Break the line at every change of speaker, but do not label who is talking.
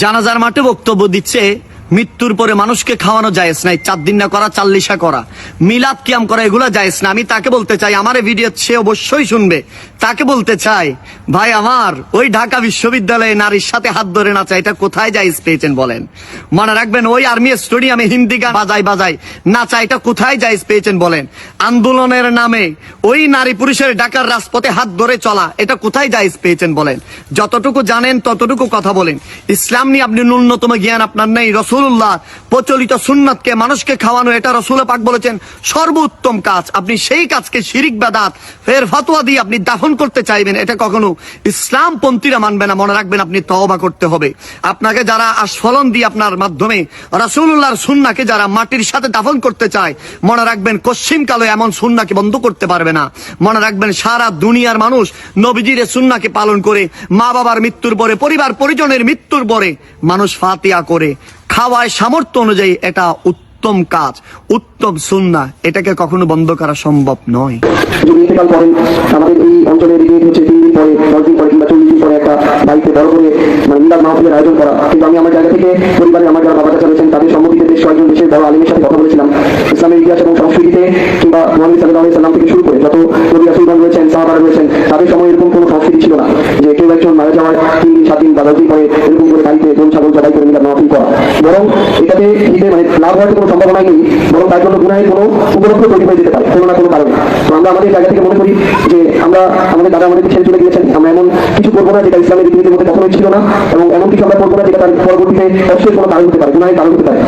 জানাজার মাঠে বক্তব্য দিচ্ছে মৃত্যুর পরে মানুষকে খাওয়ানো জায়েজ নাই, 4 দিন না করা, 40 করা, মিলাদ কিয়াম করা, এগুলা জায়েজ না। আমি তাকে বলতে চাই, আমার এই ভিডিও সে অবশ্যই শুনবে, তাকে বলতে চাই, ভাই আমার ওই ঢাকা বিশ্ববিদ্যালয়ে নারীর সাথে হাত ধরে নাচা, এটা কোথায় জায়েজ পেয়েছেন বলেন? মনে রাখবেন, ওই আর্মি স্টেডিয়ামে হিন্দি গান বাজায় নাচা, এটা কোথায় জায়েজ পেয়েছেন বলেন? আন্দোলনের নামে ওই নারী পুরুষের ঢাকার রাজপথে হাত ধরে চলা, এটা কোথায় জায়েজ পেয়েছেন বলেন? যতটুকু জানেন ততটুকু কথা বলেন। ইসলাম নিয়ে আপনি ন্যূনতম জ্ঞান আপনার নেই। রাসূলুল্লাহ প্রচলিত সুন্নাতকে মানুষকে খাওয়ানো, এটা রাসূল পাক বলেছেন সর্বোত্তম কাজ। আপনি সেই কাজকে শিরিক বিদআত ফের ফতোয়া দিয়ে আপনি দাফন করতে চাইবেন, এটা কখনো ইসলাম পন্থীরা মানবে না। মনে রাখবেন, আপনি তওবা করতে হবে। আপনাকে যারা আস্ফলন দিয়ে আপনার মাধ্যমে রাসূলুল্লাহর সুন্নাহকে যারা মাটির সাথে দাফন করতে চায়, মনে রাখবেন কশ্চিন কালে এমন সুন্নাহকে বন্ধ করতে পারবে না। মনে রাখবেন, সারা দুনিয়ার মানুষ নবীজির সুন্নাহকে পালন করে, মা বাবার মৃত্যুর পরে, পরিবার পরিজনের মৃত্যুর পরে মানুষ ফাতিহা করে খাওয়ায় সামর্থ্য অনুযায়ী, এটা উত্তম কাজ, উত্তম সুন্নাহ, এটাকে কখনো বন্ধ করা সম্ভব নয়।
যদি ইন্তেকাল করেন, আমাদের এই অঞ্চলের ঈদ হচ্ছে 3 দিন পরে, 10 দিন পরে কিংবা 40 দিন পরে একটা বাড়িতে বড় করে মিলাদ মাহফিলের আয়োজন করা। কিন্তু আমি আমার জায়গা থেকে পরিবারে আমার যারা বাবা চাচা রয়েছেন তাদের সম্মতিতে বেশ কয়েকজন দেশের বড় আলিমের সাথে কথা বলেছিলাম। ইসলামের ইতিহাস এবং সংস্কৃতিতে কিংবা মুহাম্মদ সাল্লাল্লাহু আলাইহি সাল্লাম থেকে শুরু করে যত নবী রাসূলগণ রয়েছেন, সাহাবারা রয়েছেন, তাদের সময় এরকম কোনো সংস্কৃতি ছিল না যে কেউ একজন মারা যাওয়ার 3 দিন 7 দিন বা 10 দিন পরে এরকম করে বাড়িতে গরু ছাগল জবাই করে মিলাদ মাহফিল করা। বরং এটাতে ঈদে লাভ হওয়ার কোনো সম্ভাবনা নেই, বরং তার জন্য গুনাহের কোনো উপলক্ষ তৈরি হয়ে যেতে পারে কোনো না কোনো কারণে। তো আমরা আমাদের জায়গা থেকে মনে করি যে আমরা আমাদের দাদা আমাদের ছেড়ে চলে গিয়েছেন, আমরা এমন কিছু করবো না যেটা ইসলামের রীতিনীতির মধ্যে কখনোই ছিল না, এবং এমন কিছু আমরা করবো না যেটা তার পরবর্তীতে অবশ্যই কোনো কারণ হতে পারে, গুনাহের কারণ হতে পারে।